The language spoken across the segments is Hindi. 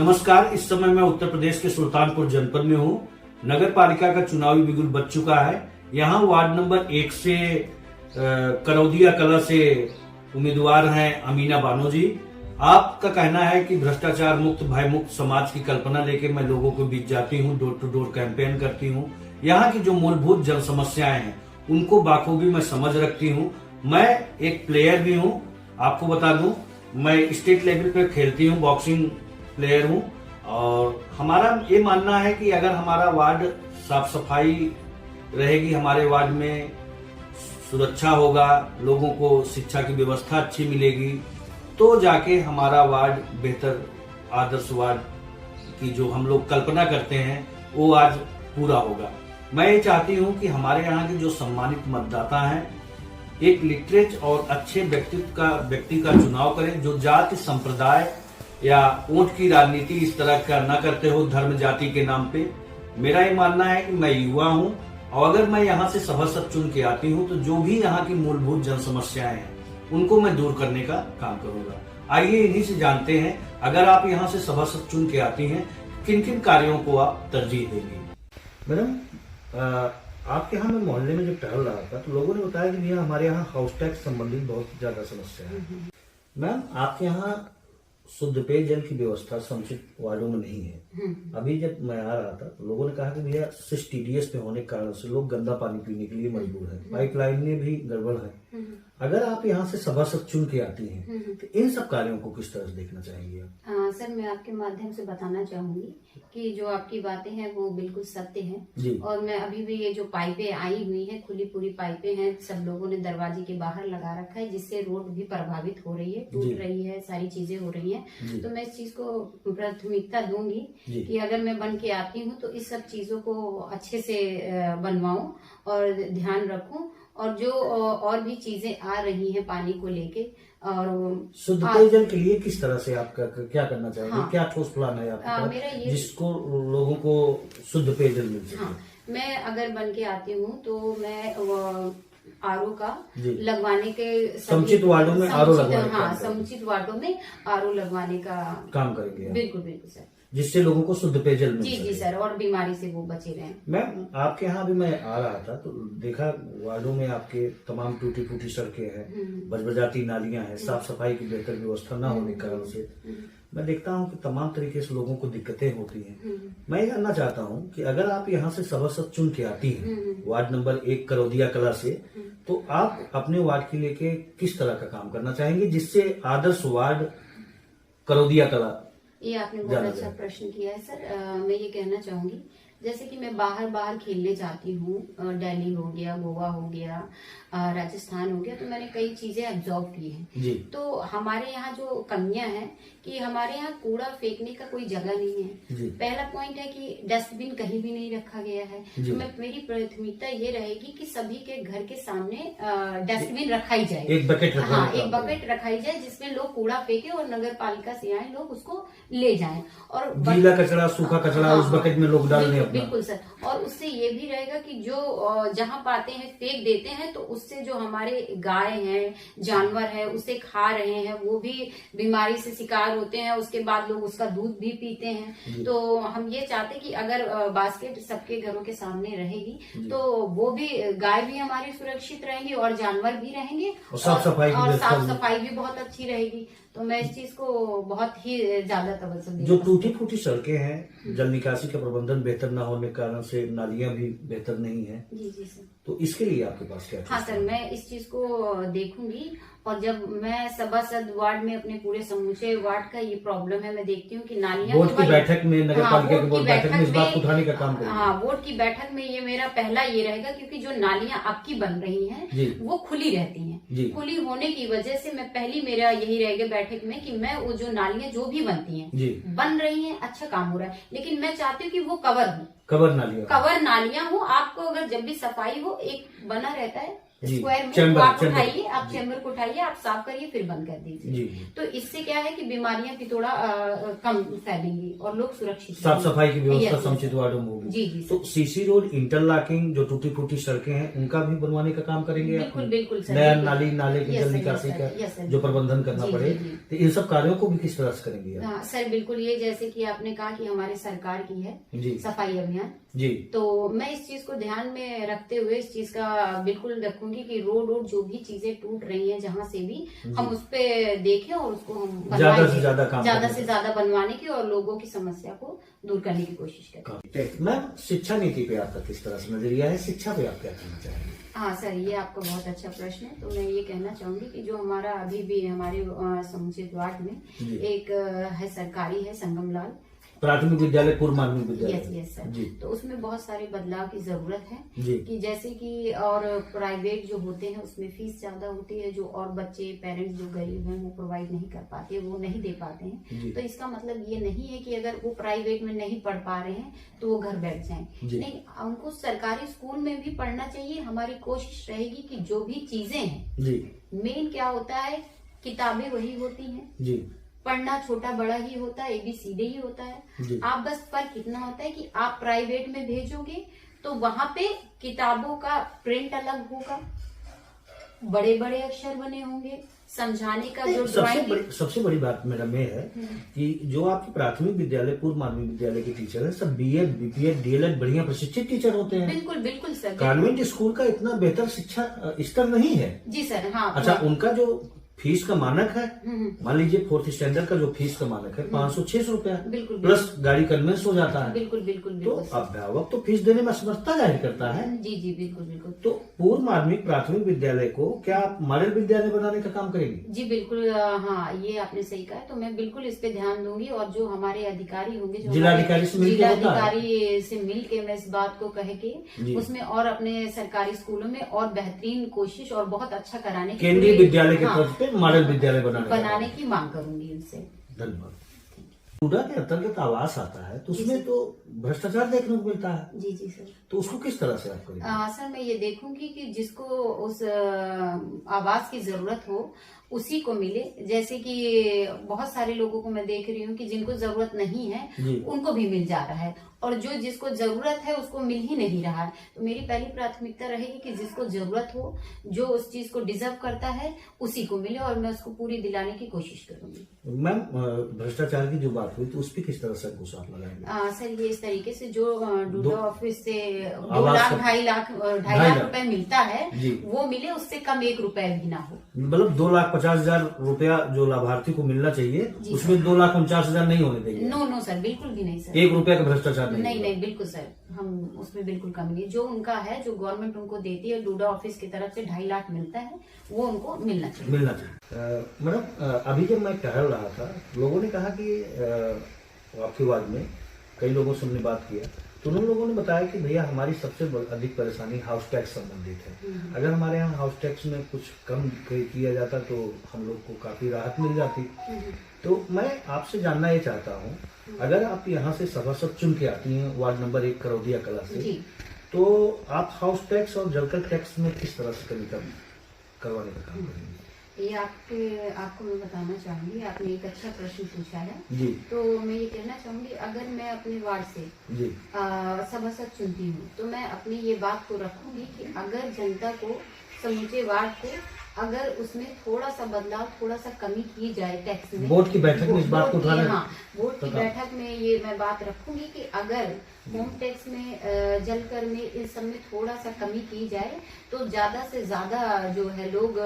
नमस्कार। इस समय मैं उत्तर प्रदेश के सुल्तानपुर जनपद में हूँ। नगर पालिका का चुनावी बिगुल बज चुका है। यहाँ वार्ड नंबर 1 से करौदिया कला से उम्मीदवार हैं अमीना बानो जी। आपका कहना है कि भ्रष्टाचार मुक्त भय मुक्त समाज की कल्पना लेके मैं लोगों के बीच जाती हूँ, डोर टू डोर कैंपेन करती हूँ। यहाँ की जो मूलभूत जन समस्याएं हैं उनको बाखूबी मैं समझ रखती हूँ। मैं एक प्लेयर भी हूँ, आपको बता दूं मैं स्टेट लेवल पे खेलती हूँ, बॉक्सिंग प्लेयर हूँ। और हमारा ये मानना है कि अगर हमारा वार्ड साफ सफाई रहेगी, हमारे वार्ड में सुरक्षा होगा, लोगों को शिक्षा की व्यवस्था अच्छी मिलेगी, तो जाके हमारा वार्ड बेहतर आदर्श वार्ड की जो हम लोग कल्पना करते हैं वो आज पूरा होगा। मैं ये चाहती हूँ कि हमारे यहाँ के जो सम्मानित मतदाता हैं एक लिटरेट और अच्छे व्यक्ति का चुनाव करें, जो जाति संप्रदाय या वोट की राजनीति इस तरह का न करते हो धर्म जाति के नाम पे। मेरा ये मानना है कि मैं युवा हूं और अगर मैं यहाँ से सभासद चुन के आती हूँ तो जो भी यहाँ की मूलभूत जन समस्याएं हैं उनको मैं दूर करने का काम करूंगा। आइए इन्हीं से जानते हैं, अगर आप यहाँ से सभासद चुन के आती हैं किन किन कार्यों को आप तरजीह देंगी। मैडम, आपके यहाँ मैं मोहल्ले में जब टहल रहा था तो लोगों ने बताया कि भैया हमारे यहाँ हाउस टैक्स संबंधित बहुत ज्यादा समस्या है। मैम, आपके यहाँ शुद्ध पेयजल की व्यवस्था समुचित वार्डों में नहीं है। अभी जब मैं आ रहा था तो लोगों ने कहा कि भैया सिर्फ टीडीएस पे होने के कारण से लोग गंदा पानी पीने के लिए मजबूर है, पाइपलाइन में भी गड़बड़ है। अगर आप यहाँ से सभासद चुन के आती हैं तो इन सब कार्यों को किस तरह से देखना चाहेंगे आप? सर, मैं आपके माध्यम से बताना चाहूंगी कि जो आपकी बातें हैं वो बिल्कुल सत्य हैं। और मैं अभी भी ये जो पाइपें आई हुई हैं, खुली पूरी पाइपें हैं, सब लोगों ने दरवाजे के बाहर लगा रखा है, जिससे रोड भी प्रभावित हो रही है, टूट रही है, सारी चीजें हो रही हैं। तो मैं इस चीज को प्राथमिकता दूंगी कि अगर मैं बन के आती हूँ तो इस सब चीजों को अच्छे से बनवाऊं और ध्यान रखूं। और जो और भी चीजें आ रही हैं पानी को लेके, और शुद्ध पेयजल के लिए किस तरह से आप क्या करना चाहेंगे? हाँ, क्या ठोस प्लान है आपका जिसको लोगों को शुद्ध पेयजल मिल सके? हाँ, मैं अगर बन के आती हूँ तो मैं आरओ का लगवाने के समुचित वार्डों में आरओ लगवाने, हाँ, समुचित वार्डों में आरओ लगवाने का काम करेंगे। बिल्कुल बिल्कुल सर, जिससे लोगों को शुद्ध पेयजल मिल सके। जी सर, और बीमारी से वो बचे रहें। मैम, आपके यहाँ भी मैं आ रहा था तो देखा वार्डों में आपके तमाम टूटी फूटी सड़कें हैं, बजबजाती नालियां हैं, साफ सफाई की बेहतर व्यवस्था न होने के कारण से मैं देखता हूँ कि तमाम तरीके से लोगों को दिक्कतें होती हैं। मैं ये जानना चाहता हूँ कि अगर आप यहाँ से सभासद चुन के आती हैं वार्ड नंबर 1 करौदिया कला से, तो आप अपने वार्ड के लेके किस तरह का काम करना चाहेंगे जिससे आदर्श वार्ड करौदिया कला? ये आपने बहुत अच्छा प्रश्न किया है सर। मैं ये कहना चाहूंगी, जैसे कि मैं बाहर खेलने जाती हूँ, दिल्ली हो गया, गोवा हो गया, राजस्थान हो गया, तो मैंने कई चीजें ऑब्जर्व की हैं। तो हमारे यहाँ जो कमियां हैं कि हमारे यहाँ कूड़ा फेंकने का कोई जगह नहीं है। पहला पॉइंट है कि डस्टबिन कहीं भी नहीं रखा गया है। तो मेरी प्राथमिकता ये रहेगी कि सभी के घर के सामने डस्टबिन रखाई जाए, एक बकेट रखाई जाए जिसमें लोग कूड़ा फेंके और नगर पालिका से आए लोग उसको ले जाएं। और गीला कचरा, सूखा कचरा उस बकेट में लोग डाल दें। बिल्कुल सर। और उससे ये भी रहेगा कि जो जहाँ पाते हैं फेंक देते हैं, तो उससे जो हमारे गाय हैं, जानवर है, उसे खा रहे हैं, वो भी बीमारी से शिकार होते हैं। उसके बाद लोग उसका दूध भी पीते हैं। तो हम ये चाहते हैं कि अगर बास्केट सबके घरों के सामने रहेगी तो वो भी, गाय भी हमारी सुरक्षित रहेंगी और जानवर भी रहेंगे और साफ सफाई भी बहुत अच्छी रहेगी। तो मैं इस चीज को बहुत ही ज्यादा तवज्जो दूंगी। जो टूटी फूटी सड़कें हैं, जल निकासी का प्रबंधन बेहतर न होने के कारण से नालियां भी बेहतर नहीं है। जी सर। तो इसके लिए आपके पास क्या? हाँ सर, मैं इस चीज को देखूंगी। और जब मैं सभासद वार्ड में अपने पूरे समूचे वार्ड का ये प्रॉब्लम है, मैं देखती हूँ कि नालियां बोर्ड की बैठक में, नगर पालिका की बोर्ड बैठक में इस बात को उठाने का काम करेंगे। हाँ, बोर्ड की बैठक में ये मेरा पहला ये रहेगा, क्योंकि जो नालियां आपकी बन रही हैं वो खुली रहती हैं। खुली होने की वजह से मैं मेरा यही रहेगा बैठक में कि मैं वो जो नालियां जो भी बनती हैं, बन रही हैं, अच्छा काम हो रहा है, लेकिन मैं चाहती हूँ कि वो कवर नालियां हो। आपको अगर जब भी सफाई हो, एक बना रहता है जी, स्क्वायर में, चैम्बर, तो आप चैम्बर। उठाइए, आप जी। चैम्बर को उठाइए, आप साफ करिए, फिर बंद कर जी, दीजिए। जी। तो इससे क्या है कि बीमारियां भी थोड़ा कम फैलेंगी और लोग सुरक्षित साफ रहेंगे। सफाई की व्यवस्था Yes, समुचित yes, वार्डों में होगी। जी जी तो सर। सीसी रोड इंटरलॉकिंग जो टूटी फूटी सड़कें हैं उनका भी बनवाने का काम करेंगे आप? बिल्कुल बिल्कुल सर, नया बिल्कुल। नाली नाले की Yes, जल sir, निकासी yes, का sir, yes, sir। जो प्रबंधन करना जी, पड़े, जी, जी। तो इन सब कार्यों को भी किस तरह से करेंगे आप? हाँ सर, बिल्कुल। ये जैसे कि आपने कहा कि हमारे सरकार की है जी सफाई अभियान, जी तो मैं इस चीज को ध्यान में रखते हुए इस चीज का बिल्कुल रखूंगी कि रोड जो भी चीजें टूट रही हैं जहां से भी, हम उस पे देखें और उसको हम ज्यादा से ज्यादा काम ज्यादा करें। से ज्यादा बनवाने की और लोगों की समस्या को दूर करने की कोशिश करें। मैम, शिक्षा नीति पे आपका किस तरह से नजरिया है? शिक्षा पे आप क्या कहना चाहेंगे? हाँ सर, ये आपका बहुत अच्छा प्रश्न है। तो मैं ये कहना चाहूंगी कि जो हमारा अभी भी हमारे समुचित वार्ड में जी। एक है सरकारी है संगमलाल, प्राथमिक विद्यालय, पूर्व माध्यमिक विद्यालय। Yes yes sir. जी तो उसमें बहुत सारे बदलाव की जरूरत है जी कि जैसे कि और प्राइवेट जो होते हैं उसमें फीस ज्यादा होती है, जो और बच्चे पेरेंट्स जो गरीब हैं वो प्रोवाइड नहीं कर पाते, वो नहीं दे पाते हैं। जी तो इसका मतलब ये नहीं है कि अगर वो प्राइवेट में नहीं पढ़ पा रहे हैं तो वो घर बैठ जाएं। जी। नहीं, उनको सरकारी स्कूल में भी पढ़ना चाहिए। हमारी कोशिश रहेगी कि जो भी चीजें हैं, जी मेन क्या होता है, किताबें वही होती हैं, जी पढ़ना छोटा बड़ा ही होता है, ABCD ही होता है। जी आप बस फर्क इतना होता है कि आप प्राइवेट में भेजोगे तो वहां पे किताबों का प्रिंट अलग होगा, बड़े बड़े अक्षर बने होंगे, समझाने का जो ड्राइंग। सबसे बड़ी बात मैडम ये है कि जो आपके प्राथमिक विद्यालय, पूर्व माध्यमिक विद्यालय के टीचर हैं, सब BEd, BPEd, DLEd बढ़िया प्रशिक्षित टीचर होते हैं। बिल्कुल बिल्कुल सर। कॉन्वेंट स्कूल का इतना बेहतर शिक्षा स्तर नहीं है। जी सर। हाँ। अच्छा, उनका जो फीस का मानक है, हम्म, मान लीजिए 4th स्टैंडर्ड का जो फीस का मानक है 500-600 रुपया, बिल्कुल प्लस गाड़ी कन्वेंस हो जाता है। बिल्कुल बिल्कुल तो बिल्कुल सर। अभिभावक तो फीस देने में असमर्थता जाहिर करता है। जी जी बिल्कुल बिल्कुल। तो पूर्व माध्यमिक प्राथमिक विद्यालय को क्या आप मॉडल विद्यालय बनाने का काम करेंगे? जी बिल्कुल। हाँ, ये आपने सही कहा है। तो मैं बिल्कुल इस पे ध्यान दूंगी और जो हमारे अधिकारी होंगे, जो जिलाधिकारी से मिलकर होता है। जिलाधिकारी से मिल के मैं इस बात को कह के जी। उसमें और अपने सरकारी स्कूलों में और बेहतरीन कोशिश और बहुत अच्छा कराने की केंद्रीय पूरी- विद्यालय के हाँ, तर्ज पे मॉडल विद्यालय बनाने की मांग करूंगी उनसे। धन्यवाद। टूडा के अंतर्गत आवास आता है तो उसमें तो भ्रष्टाचार देखने को मिलता है, जी जी सर। तो उसको किस तरह से आप करेंगे? सर, मैं ये देखूंगी कि जिसको उस आवास की जरूरत हो उसी को मिले। जैसे कि बहुत सारे लोगों को मैं देख रही हूँ कि जिनको जरूरत नहीं है जी। उनको भी मिल जा रहा है, और जो जिसको जरूरत है उसको मिल ही नहीं रहा है। तो मेरी पहली प्राथमिकता रहेगी कि जिसको जरूरत हो, जो उस चीज को डिजर्व करता है, उसी को मिले, और मैं उसको पूरी दिलाने की कोशिश करूंगी। मैम, भ्रष्टाचार की जो बात हुई तो उस पर किस तरह से अंकुश आप लगाएंगे? सर, ये इस तरीके से जो डूडा ऑफिस से 2 आवास लाख का- 2.5 लाख 2.5 लाख। लाख रुपए मिलता है, जी। वो मिले, उससे कम 1 रुपए भी ना हो। मतलब 2,50,000 रुपया जो लाभार्थी को मिलना चाहिए, जी। उसमें 2,49,000 नहीं होने देंगे? नो नो सर, बिल्कुल भी नहीं सर। 1 रुपया का भ्रष्टाचार नहीं नहीं होगा। नहीं, बिल्कुल सर, हम उसमें बिल्कुल कमी नहीं। जो उनका है, जो गवर्नमेंट उनको देती है, डूडा ऑफिस की तरफ से 2.5 लाख मिलता है, वो उनको मिलना चाहिए। मिलना चाहिए। मैडम, अभी जब मैं टहल रहा था, लोगों ने कहा कि आपके वार्ड में कई लोगों से हमने बात किया तो उन लोगों ने बताया कि भैया हमारी सबसे अधिक परेशानी हाउस टैक्स संबंधित है। अगर हमारे यहाँ हाउस टैक्स में कुछ कम किया जाता तो हम लोग को काफी राहत मिल जाती। तो मैं आपसे जानना ये चाहता हूँ, अगर आप यहाँ से सभासद चुन के आती हैं वार्ड नंबर 1 करौदिया कला से, जी। तो आप हाउस टैक्स और जलकर टैक्स में किस तरह से कमी करवाने का काम करेंगे? ये आपको मैं बताना चाहूंगी, आपने एक अच्छा प्रश्न पूछा है। जी तो मैं ये कहना चाहूंगी, अगर मैं अपने वार्ड से जी सभासद चुनती हूँ तो मैं अपनी ये बात को रखूंगी कि अगर जनता को, समूचे वार्ड को, अगर उसमें थोड़ा सा बदलाव, थोड़ा सा कमी की जाए टैक्स में। बोर्ड की बैठक में इस बात को उठाना है। हाँ, बोर्ड की तो बैठक में ये मैं बात रखूंगी कि अगर होम टैक्स में, जलकर में, इस सब में थोड़ा सा कमी की जाए तो ज्यादा से ज्यादा जो है लोग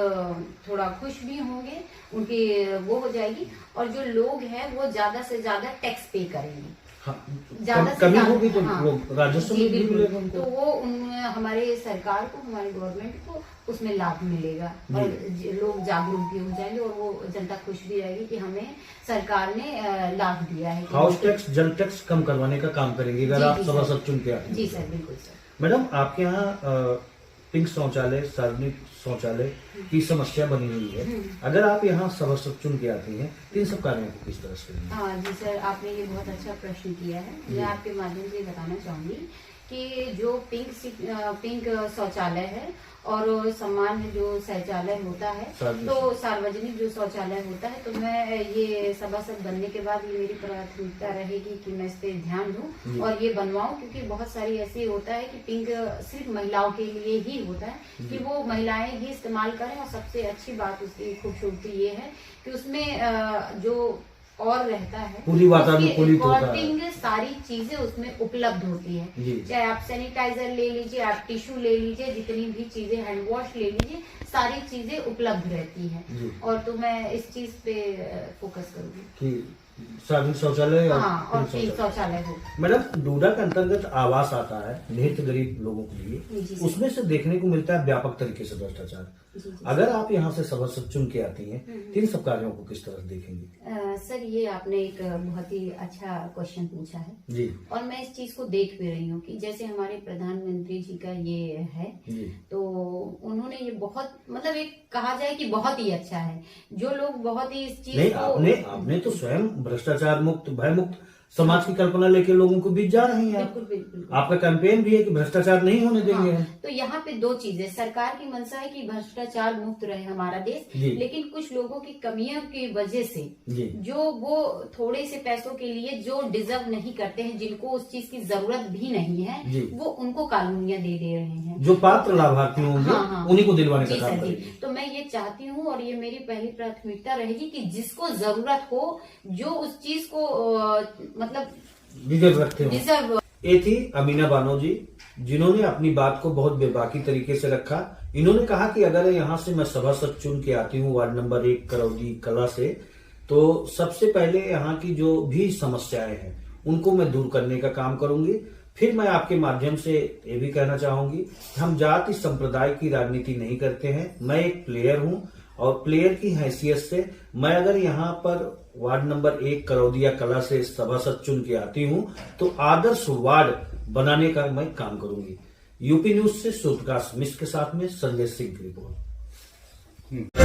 थोड़ा खुश भी होंगे, उनकी वो हो जाएगी, और जो लोग हैं वो ज्यादा से ज्यादा टैक्स पे करेंगे। हाँ, ज्यादा से कमी ज्यादा- होगी तो हाँ। लोग राजस्व जी, में भी बिल्कुल। मिलेगा उनको। तो वो हमारे सरकार को, हमारे गवर्नमेंट को उसमें लाभ मिलेगा, और लोग जागरूक भी हो जाएंगे, और वो जनता खुश भी रहेगी कि हमें सरकार ने लाभ दिया है। हाउस टैक्स, जल टैक्स कम करवाने का काम करेंगे अगर जी, आप जी, सभासद चुन के आते हैं। जी सर, बिल्कुल सर। मैडम, आपके यहाँ पिंक शौचालय, सार्वजनिक शौचालय की समस्या बनी हुई है। अगर आप यहाँ सभासद चुन के आती हैं तो इन सब कार्यों को किस तरह से करेंगे? हाँ जी सर, आपने ये बहुत अच्छा प्रश्न किया है। मैं आपके माध्यम से बताना चाहूंगी कि जो पिंक शौचालय है और सामान्य जो शौचालय होता है, तो सार्वजनिक जो शौचालय होता है, तो मैं ये सभासद बनने के बाद ये मेरी प्राथमिकता रहेगी कि मैं इस पे ध्यान दूं और ये बनवाऊं, क्योंकि बहुत सारी ऐसी होता है कि पिंक सिर्फ महिलाओं के लिए ही होता है कि वो महिलाएं ही इस्तेमाल करें। और सबसे अच्छी बात उसकी खूबसूरती ये है कि उसमें जो और रहता है, पूरी वातानुकूलित होता है, सारी चीजें उसमें उपलब्ध होती है। चाहे आप सैनिटाइजर ले लीजिए, आप टिश्यू ले लीजिए, जितनी भी चीजें, हैंड वॉश ले लीजिए, सारी चीजें उपलब्ध रहती हैं। और तो मैं इस चीज पे फोकस करूंगी कि सार्वजनिक शौचालय और पिंक शौचालय हो। मैडम, डूडा के अंतर्गत आवास आता है निहित गरीब लोगों के लिए, उसमें से देखने को मिलता है व्यापक तरीके से भ्रष्टाचार। अगर आप यहाँ से सभासद चुन के आती हैं तो इन सब कार्यों को किस तरह देखेंगे? सर, ये आपने एक बहुत ही अच्छा क्वेश्चन पूछा है जी। और मैं इस चीज को देख भी रही हूँ कि जैसे हमारे प्रधानमंत्री जी का ये है जी। तो उन्होंने ये बहुत, मतलब एक कहा जाए कि बहुत ही अच्छा है। जो लोग बहुत ही इस चीज को आपने तो स्वयं भ्रष्टाचार मुक्त, भय मुक्त समाज की कल्पना लेके लोगों को बीच जा रही हैं। बिल्कुल बिल्कुल। आपका कैंपेन भी है कि भ्रष्टाचार नहीं होने देंगे। हाँ, तो यहाँ पे दो चीजें, सरकार की मंशा है कि भ्रष्टाचार मुक्त रहे हमारा देश, लेकिन कुछ लोगों की कमियों की वजह से जो वो थोड़े से पैसों के लिए जो डिजर्व नहीं करते हैं, जिनको उस चीज की जरूरत भी नहीं है, वो उनको कॉलोनियां दे रहे हैं। जो पात्र लाभार्थी होंगे उन्हीं को दिलवाने का काम करेंगे। तो मैं ये चाहती हूँ और ये मेरी पहली प्राथमिकता रहेगी कि जिसको जरूरत हो, जो उस चीज को मतलब डिजर्व रखते हो। ये थी अमीना बानो जी, जिन्होंने अपनी बात को बहुत बेबाकी तरीके से रखा। इन्होंने कहा कि अगर यहाँ से मैं सभासद चुन के आती हूँ वार्ड नंबर 1 करौदी कला से, तो सबसे पहले यहाँ की जो भी समस्याएं हैं उनको मैं दूर करने का काम करूंगी। फिर मैं आपके माध्यम से ये भी कहना चाहूंगी, हम जाति संप्रदाय की राजनीति नहीं करते हैं। मैं एक प्लेयर हूं और प्लेयर की हैसियत से मैं अगर यहाँ पर वार्ड नंबर 1 करौदिया कला से सभासद चुन के आती हूँ तो आदर्श वार्ड बनाने का मैं काम करूंगी। यूपी न्यूज से सूर्यप्रकाश मिश्र के साथ में संजय सिंह की रिपोर्ट।